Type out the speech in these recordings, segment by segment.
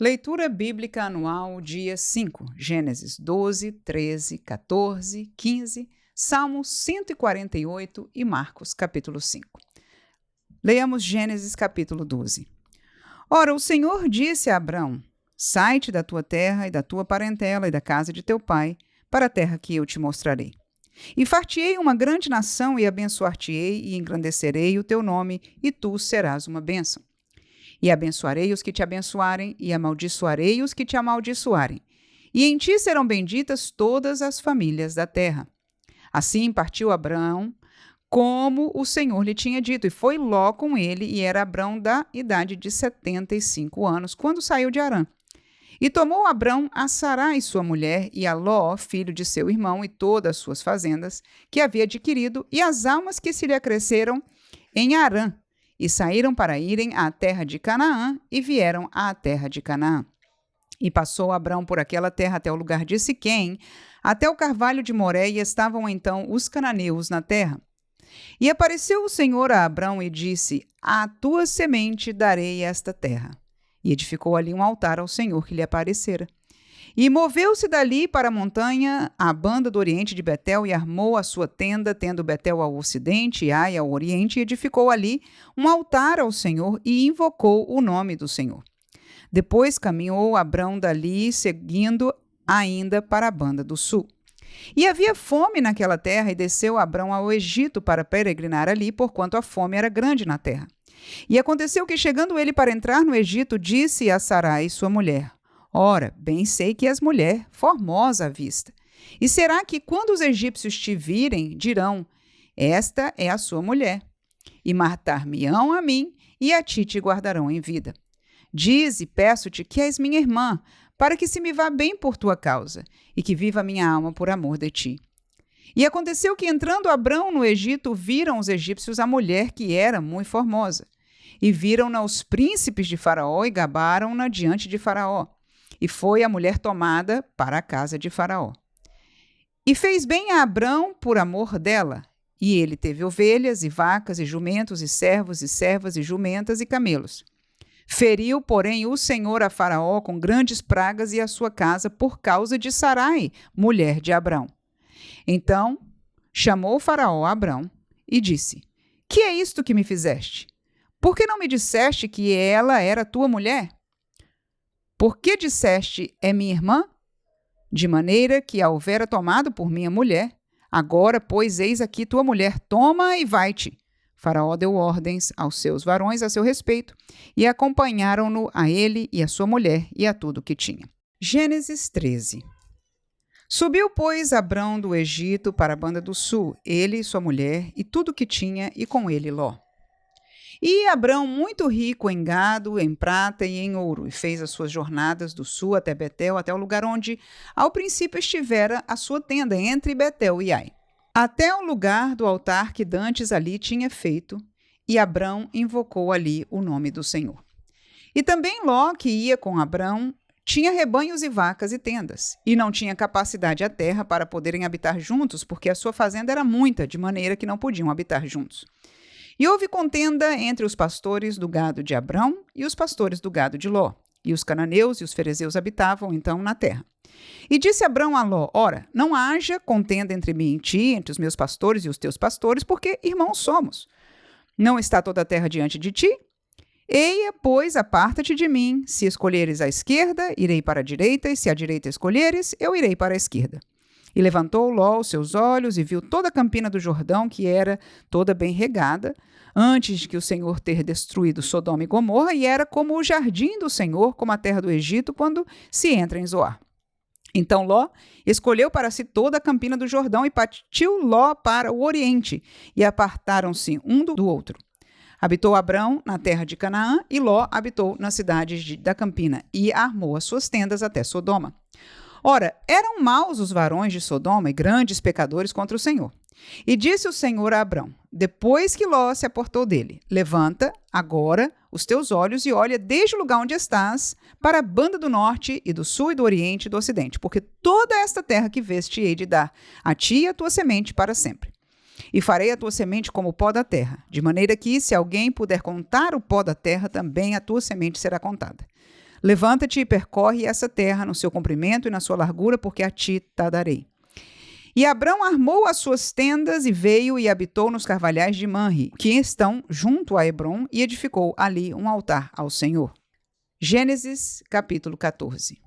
Leitura Bíblica Anual, dia 5, Gênesis 12, 13, 14, 15, Salmos 148 e Marcos, capítulo 5. Leamos Gênesis, capítulo 12. Ora, o Senhor disse a Abrão: Sai-te da tua terra e da tua parentela e da casa de teu pai, para a terra que eu te mostrarei. E far-te-ei uma grande nação, e abençoar-te-ei, e engrandecerei o teu nome, e tu serás uma bênção. E abençoarei os que te abençoarem, e amaldiçoarei os que te amaldiçoarem. E em ti serão benditas todas as famílias da terra. Assim partiu Abrão, como o Senhor lhe tinha dito, e foi Ló com ele, e era Abrão da idade de 75 anos, quando saiu de Harã. E tomou Abrão a Sarai, sua mulher, e a Ló, filho de seu irmão, e todas as suas fazendas, que havia adquirido, e as almas que se lhe acresceram em Harã, e saíram para irem à terra de Canaã, e vieram à terra de Canaã. E passou Abrão por aquela terra até o lugar de Siquém, até o carvalho de Moré, e estavam então os cananeus na terra. E apareceu o Senhor a Abrão e disse: À tua semente darei esta terra. E edificou ali um altar ao Senhor que lhe aparecera. E moveu-se dali para a montanha, à banda do oriente de Betel, e armou a sua tenda, tendo Betel ao ocidente e Ai ao oriente, e edificou ali um altar ao Senhor e invocou o nome do Senhor. Depois caminhou Abrão dali, seguindo ainda para a banda do sul. E havia fome naquela terra, e desceu Abrão ao Egito para peregrinar ali, porquanto a fome era grande na terra. E aconteceu que, chegando ele para entrar no Egito, disse a Sarai, sua mulher: Ora, bem sei que és mulher, formosa à vista. E será que, quando os egípcios te virem, dirão: Esta é a sua mulher, e matar-me-ão a mim, e a ti te guardarão em vida. Dize, peço-te, que és minha irmã, para que se me vá bem por tua causa, e que viva minha alma por amor de ti. E aconteceu que, entrando Abrão no Egito, viram os egípcios a mulher que era muito formosa. E viram-na os príncipes de Faraó e gabaram-na diante de Faraó. E foi a mulher tomada para a casa de Faraó. E fez bem a Abrão por amor dela. E ele teve ovelhas e vacas e jumentos e servos e servas e jumentas e camelos. Feriu, porém, o Senhor a Faraó com grandes pragas e a sua casa por causa de Sarai, mulher de Abrão. Então chamou Faraó a Abrão e disse: Que é isto que me fizeste? Por que não me disseste que ela era tua mulher? Por que disseste: É minha irmã? De maneira que a houvera tomado por minha mulher. Agora, pois, eis aqui tua mulher, toma e vai-te. Faraó deu ordens aos seus varões a seu respeito, e acompanharam-no a ele e a sua mulher e a tudo o que tinha. Gênesis 13. Subiu, pois, Abrão do Egito para a banda do sul, ele e sua mulher, e tudo o que tinha, e com ele Ló. E Abrão, muito rico em gado, em prata e em ouro, e fez as suas jornadas do sul até Betel, até o lugar onde ao princípio estivera a sua tenda, entre Betel e Ai, até o lugar do altar que dantes ali tinha feito, e Abrão invocou ali o nome do Senhor. E também Ló, que ia com Abrão, tinha rebanhos e vacas e tendas, e não tinha capacidade a terra para poderem habitar juntos, porque a sua fazenda era muita, de maneira que não podiam habitar juntos. E houve contenda entre os pastores do gado de Abrão e os pastores do gado de Ló, e os cananeus e os ferezeus habitavam então na terra. E disse Abrão a Ló: Ora, não haja contenda entre mim e ti, entre os meus pastores e os teus pastores, porque irmãos somos. Não está toda a terra diante de ti? Eia, pois, aparta-te de mim. Se escolheres a esquerda, irei para a direita, e se a direita escolheres, eu irei para a esquerda. E levantou Ló os seus olhos e viu toda a campina do Jordão, que era toda bem regada, antes de que o Senhor ter destruído Sodoma e Gomorra, e era como o jardim do Senhor, como a terra do Egito, quando se entra em Zoar. Então Ló escolheu para si toda a campina do Jordão, e partiu Ló para o oriente, e apartaram-se um do outro. Habitou Abrão na terra de Canaã, e Ló habitou nas cidades da campina, e armou as suas tendas até Sodoma. Ora, eram maus os varões de Sodoma e grandes pecadores contra o Senhor. E disse o Senhor a Abrão, depois que Ló se aportou dele: Levanta agora os teus olhos e olha desde o lugar onde estás para a banda do norte e do sul e do oriente e do ocidente, porque toda esta terra que veste hei de dar a ti e a tua semente para sempre. E farei a tua semente como o pó da terra, de maneira que, se alguém puder contar o pó da terra, também a tua semente será contada. Levanta-te e percorre essa terra no seu comprimento e na sua largura, porque a ti te darei. E Abrão armou as suas tendas e veio e habitou nos carvalhais de Manre, que estão junto a Hebrom, e edificou ali um altar ao Senhor. Gênesis, capítulo 14.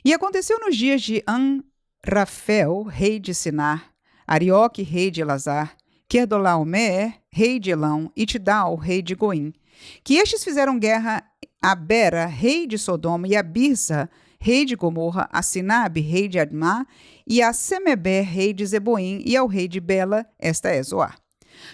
E aconteceu nos dias de Amrafel, rei de Sinar, Arioque, rei de Elazar, Querdolaomer, rei de Elão, e Tidal, rei de Goim, que estes fizeram guerra a Bera, rei de Sodoma, e a Birsa, rei de Gomorra, a Sinabe, rei de Admá, e a Semeber, rei de Zeboim, e ao rei de Bela, esta é Zoar.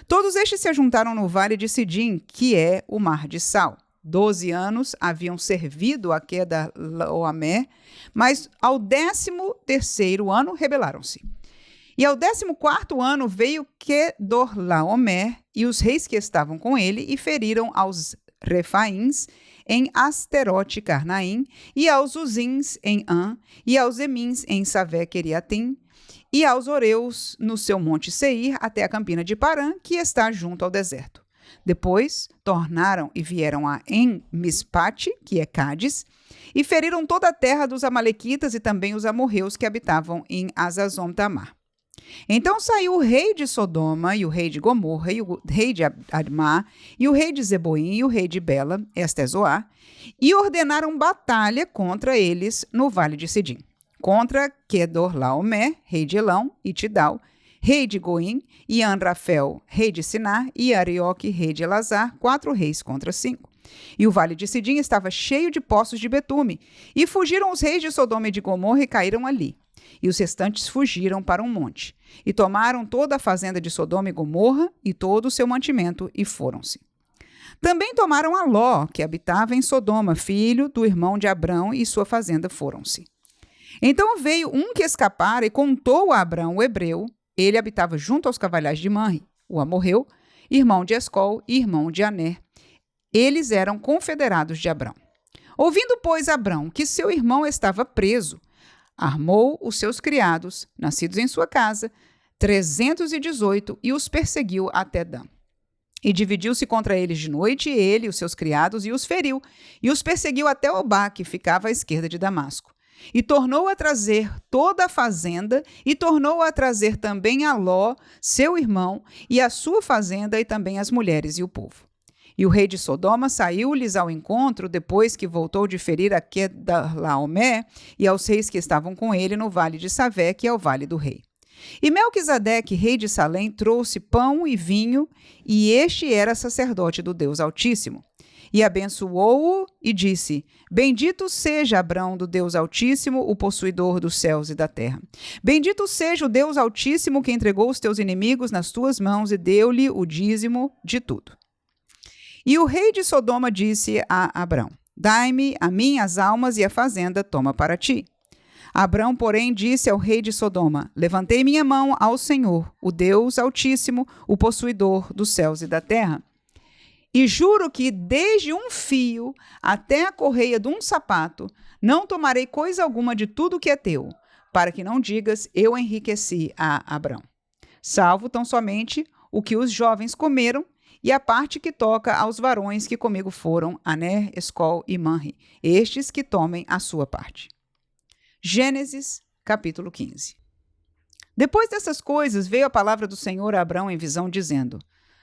Todos estes se ajuntaram no vale de Sidim, que é o mar de Sal. 12 anos haviam servido a Querdolaomer, mas ao 13º ano rebelaram-se. E ao 14º ano veio Querdolaomer e os reis que estavam com ele e feriram aos Refaíns em Asterote Carnaim, e aos Uzins em An, e aos Emins em Savé Queriatim, e aos Oreus no seu monte Seir, até a campina de Parã, que está junto ao deserto. Depois tornaram e vieram a Mispate, que é Cádiz, e feriram toda a terra dos amalequitas e também os amorreus que habitavam em Azazom Tamar. Então saiu o rei de Sodoma, e o rei de Gomorra, e o rei de Admá, e o rei de Zeboim, e o rei de Bela, esta é Zoar, e ordenaram batalha contra eles no vale de Sidim, contra Querdolaomer, rei de Elão, e Tidal, rei de Goim, e Amrafel, rei de Sinar, e Arioque, rei de Elazar, 4 reis contra 5. E o vale de Sidim estava cheio de poços de betume, e fugiram os reis de Sodoma e de Gomorra e caíram ali. E os restantes fugiram para um monte, e tomaram toda a fazenda de Sodoma e Gomorra e todo o seu mantimento, e foram-se. Também tomaram a Ló, que habitava em Sodoma, filho do irmão de Abrão, e sua fazenda foram-se. Então veio um que escapara e contou a Abrão, o hebreu. Ele habitava junto aos carvalhais de Manre, o amorreu, irmão de Escol e irmão de Aner. Eles eram confederados de Abrão. Ouvindo, pois, Abrão que seu irmão estava preso, armou os seus criados, nascidos em sua casa, 318, e os perseguiu até Dan. E dividiu-se contra eles de noite, ele, os seus criados, e os feriu, e os perseguiu até Obá, que ficava à esquerda de Damasco. E tornou a trazer toda a fazenda, e tornou a trazer também a Ló, seu irmão, e a sua fazenda, e também as mulheres e o povo. E o rei de Sodoma saiu-lhes ao encontro, depois que voltou de ferir a Querdolaomer e aos reis que estavam com ele no vale de Savé, que é o vale do rei. E Melquisedeque, rei de Salém, trouxe pão e vinho, e este era sacerdote do Deus Altíssimo. E abençoou-o e disse: Bendito seja Abrão do Deus Altíssimo, o possuidor dos céus e da terra. Bendito seja o Deus Altíssimo que entregou os teus inimigos nas tuas mãos e deu-lhe o dízimo de tudo. E o rei de Sodoma disse a Abrão: Dai-me a mim as almas e a fazenda toma para ti. Abrão, porém, disse ao rei de Sodoma: Levantei minha mão ao Senhor, o Deus Altíssimo, o possuidor dos céus e da terra. E juro que desde um fio até a correia de um sapato não tomarei coisa alguma de tudo que é teu, para que não digas: eu enriqueci a Abrão. Salvo tão somente o que os jovens comeram, e a parte que toca aos varões que comigo foram, Aner, Escol e Manre, estes que tomem a sua parte. Gênesis, capítulo 15. Depois dessas coisas, veio a palavra do Senhor a Abrão em visão, dizendo: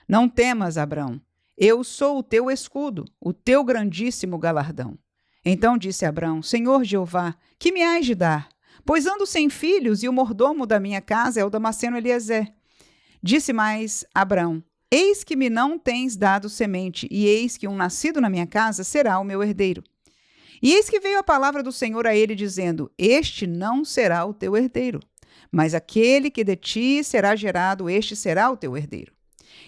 Não temas, Abrão, eu sou o teu escudo, o teu grandíssimo galardão. Então disse Abrão: Senhor Jeová, que me hás de dar? Pois ando sem filhos, e o mordomo da minha casa é o Damasceno Eliezer. Disse mais Abrão: Eis que me não tens dado semente, e eis que um nascido na minha casa será o meu herdeiro. E eis que veio a palavra do Senhor a ele, dizendo: Este não será o teu herdeiro, mas aquele que de ti será gerado, este será o teu herdeiro.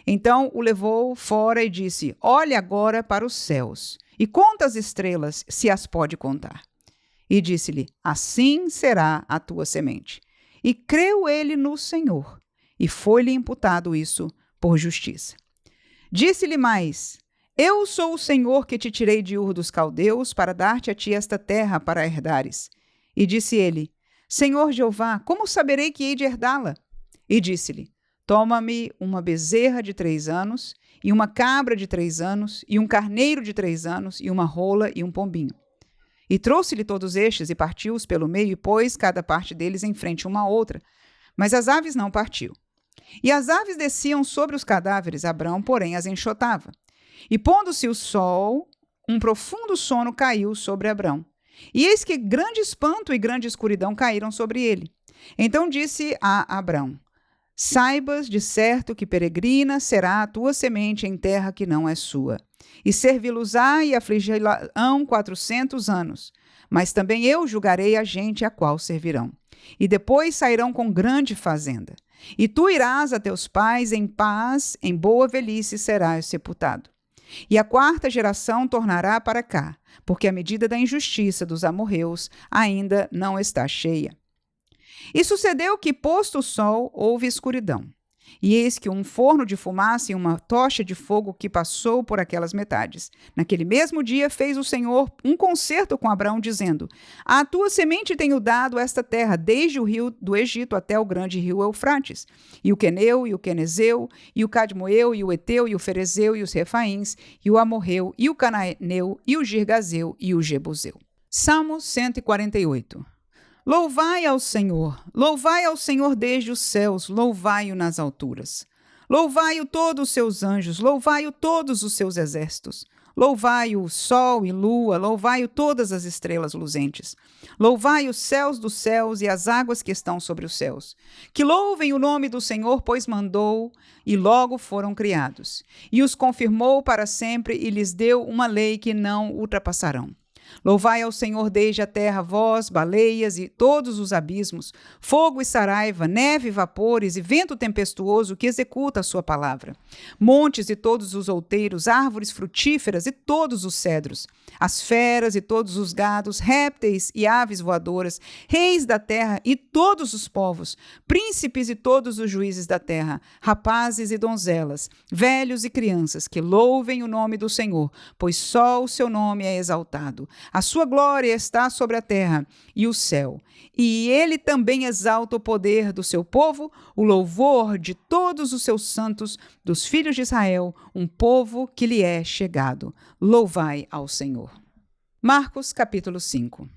Então o levou fora e disse: Olha agora para os céus, e conta as estrelas, se as pode contar. E disse-lhe: Assim será a tua semente. E creu ele no Senhor, e foi-lhe imputado isso por justiça. Disse-lhe mais: Eu sou o Senhor que te tirei de Ur dos Caldeus para dar-te a ti esta terra para herdares. E disse ele: Senhor Jeová, como saberei que hei de herdá-la? E disse-lhe: Toma-me uma bezerra de 3 anos, e uma cabra de 3 anos, e um carneiro de 3 anos, e uma rola e um pombinho. E trouxe-lhe todos estes, e partiu-os pelo meio, e pôs cada parte deles em frente uma à outra. Mas as aves não partiu. E as aves desciam sobre os cadáveres, Abrão, porém, as enxotava. E pondo-se o sol, um profundo sono caiu sobre Abrão. E eis que grande espanto e grande escuridão caíram sobre ele. Então disse a Abrão: saibas de certo que peregrina será a tua semente em terra que não é sua. E servi-los-á e afligi-la-ão 400 anos. Mas também eu julgarei a gente a qual servirão. E depois sairão com grande fazenda. E tu irás a teus pais em paz, em boa velhice serás sepultado. E a quarta geração tornará para cá, porque a medida da injustiça dos amorreus ainda não está cheia. E sucedeu que, posto o sol, houve escuridão. E eis que um forno de fumaça e uma tocha de fogo que passou por aquelas metades. Naquele mesmo dia fez o Senhor um concerto com Abrão, dizendo: a tua semente tenho dado esta terra, desde o rio do Egito até o grande rio Eufrates, e o Queneu, e o Quenezeu, e o Cadmoeu, e o Eteu, e o Ferezeu, e os Refaíns, e o Amorreu, e o Canaaneu, e o Girgazeu, e o Jebuseu. Salmo 148. Louvai ao Senhor desde os céus, louvai-o nas alturas. Louvai-o todos os seus anjos, louvai-o todos os seus exércitos. Louvai-o sol e lua, louvai-o todas as estrelas luzentes. Louvai os céus dos céus e as águas que estão sobre os céus. Que louvem o nome do Senhor, pois mandou e logo foram criados. E os confirmou para sempre e lhes deu uma lei que não ultrapassarão. Louvai ao Senhor desde a terra, vós, baleias e todos os abismos, fogo e saraiva, neve e vapores e vento tempestuoso que executa a sua palavra. Montes e todos os outeiros, árvores frutíferas e todos os cedros, as feras e todos os gados, répteis e aves voadoras, reis da terra e todos os povos, príncipes e todos os juízes da terra, rapazes e donzelas, velhos e crianças, que louvem o nome do Senhor, pois só o seu nome é exaltado. A sua glória está sobre a terra e o céu. E ele também exalta o poder do seu povo, o louvor de todos os seus santos, dos filhos de Israel, um povo que lhe é chegado. Louvai ao Senhor. Marcos, capítulo 5.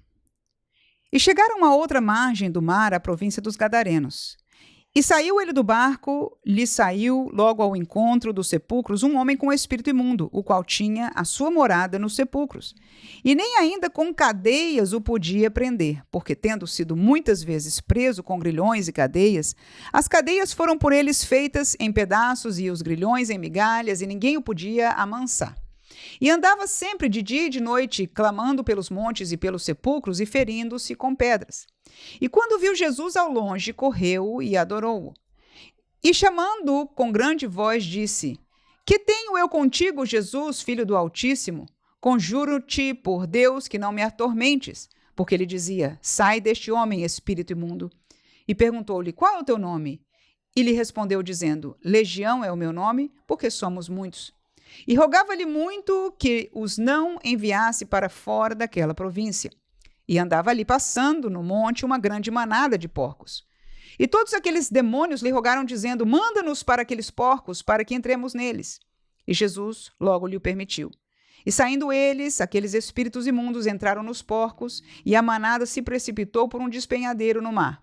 E chegaram à outra margem do mar, a província dos Gadarenos. E saiu ele do barco, lhe saiu logo ao encontro dos sepulcros um homem com espírito imundo, o qual tinha a sua morada nos sepulcros. E nem ainda com cadeias o podia prender, porque tendo sido muitas vezes preso com grilhões e cadeias, as cadeias foram por eles feitas em pedaços e os grilhões em migalhas, e ninguém o podia amansar. E andava sempre de dia e de noite, clamando pelos montes e pelos sepulcros e ferindo-se com pedras. E quando viu Jesus ao longe, correu e adorou-o. E chamando-o com grande voz, disse: Que tenho eu contigo, Jesus, filho do Altíssimo? Conjuro-te por Deus que não me atormentes. Porque ele dizia: Sai deste homem, espírito imundo. E perguntou-lhe: Qual é o teu nome? E lhe respondeu, dizendo: Legião é o meu nome, porque somos muitos. E rogava-lhe muito que os não enviasse para fora daquela província. E andava ali passando no monte uma grande manada de porcos. E todos aqueles demônios lhe rogaram, dizendo: Manda-nos para aqueles porcos, para que entremos neles. E Jesus logo lhe o permitiu. E saindo eles, aqueles espíritos imundos entraram nos porcos, e a manada se precipitou por um despenhadeiro no mar.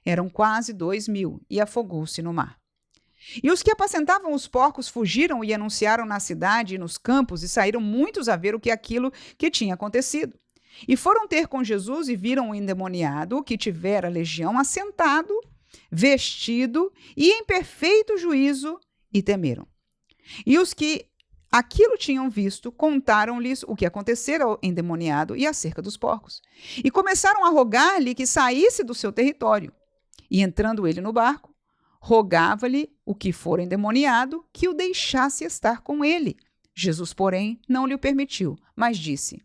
Eram quase 2.000, e afogou-se no mar. E os que apacentavam os porcos fugiram e anunciaram na cidade e nos campos, e saíram muitos a ver aquilo que tinha acontecido. E foram ter com Jesus e viram o endemoniado, que tivera legião, assentado, vestido e em perfeito juízo, e temeram. E os que aquilo tinham visto, contaram-lhes o que acontecera ao endemoniado e acerca dos porcos. E começaram a rogar-lhe que saísse do seu território. E entrando ele no barco, rogava-lhe o que fora endemoniado que o deixasse estar com ele. Jesus, porém, não lhe o permitiu, mas disse: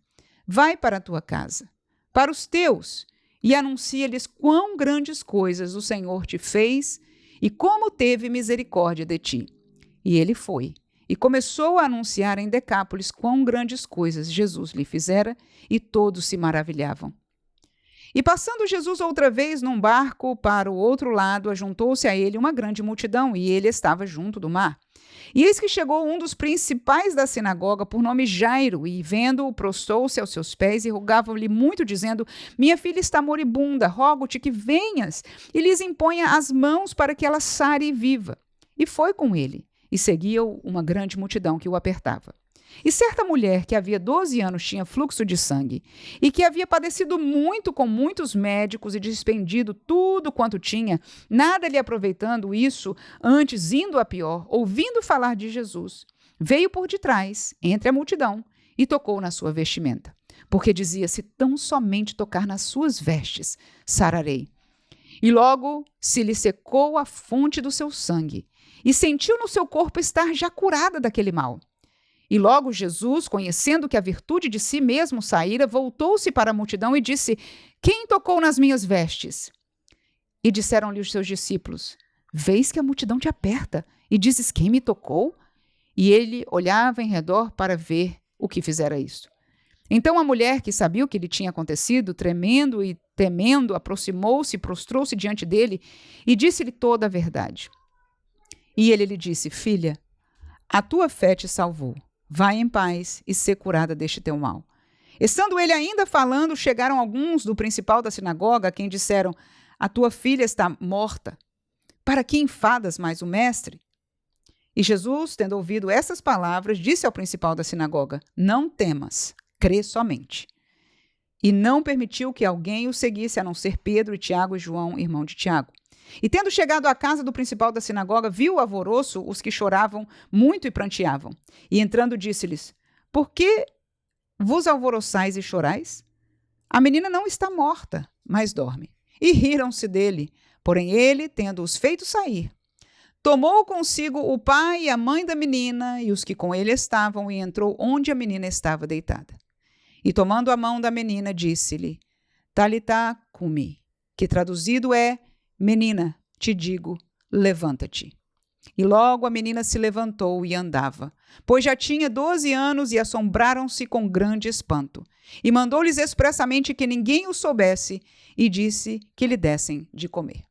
Vai para a tua casa, para os teus, e anuncia-lhes quão grandes coisas o Senhor te fez e como teve misericórdia de ti. E ele foi, e começou a anunciar em Decápolis quão grandes coisas Jesus lhe fizera, e todos se maravilhavam. E passando Jesus outra vez num barco para o outro lado, ajuntou-se a ele uma grande multidão, e ele estava junto do mar. E eis que chegou um dos principais da sinagoga, por nome Jairo, e vendo-o, prostrou-se aos seus pés e rogava-lhe muito, dizendo: Minha filha está moribunda, rogo-te que venhas e lhes imponha as mãos para que ela sare e viva. E foi com ele, e seguia-o uma grande multidão que o apertava. E certa mulher que havia 12 anos tinha fluxo de sangue, e que havia padecido muito com muitos médicos e despendido tudo quanto tinha, nada lhe aproveitando isso, antes indo a pior, ouvindo falar de Jesus, veio por detrás, entre a multidão, e tocou na sua vestimenta. Porque dizia: se tão somente tocar nas suas vestes, sararei. E logo se lhe secou a fonte do seu sangue, e sentiu no seu corpo estar já curada daquele mal. E logo Jesus, conhecendo que a virtude de si mesmo saíra, voltou-se para a multidão e disse: Quem tocou nas minhas vestes? E disseram-lhe os seus discípulos: Vês que a multidão te aperta, e dizes: Quem me tocou? E ele olhava em redor para ver o que fizera isto. Então a mulher, que sabia o que lhe tinha acontecido, tremendo e temendo, aproximou-se e prostrou-se diante dele e disse-lhe toda a verdade. E ele lhe disse: Filha, a tua fé te salvou. Vai em paz e ser curada deste teu mal. Estando ele ainda falando, chegaram alguns do principal da sinagoga, a quem disseram: A tua filha está morta. Para que enfadas mais o mestre? E Jesus, tendo ouvido essas palavras, disse ao principal da sinagoga: Não temas, crê somente. E não permitiu que alguém o seguisse, a não ser Pedro e Tiago e João, irmão de Tiago. E tendo chegado à casa do principal da sinagoga, viu o alvoroço, os que choravam muito e pranteavam. E entrando disse-lhes: Por que vos alvoroçais e chorais? A menina não está morta, mas dorme. E riram-se dele. Porém ele, tendo-os feito sair, tomou consigo o pai e a mãe da menina e os que com ele estavam, e entrou onde a menina estava deitada. E tomando a mão da menina, disse-lhe: Talitá cumi, que traduzido é: Menina, te digo, levanta-te. E logo a menina se levantou e andava, pois já tinha 12 anos, e assombraram-se com grande espanto. E mandou-lhes expressamente que ninguém o soubesse, e disse que lhe dessem de comer.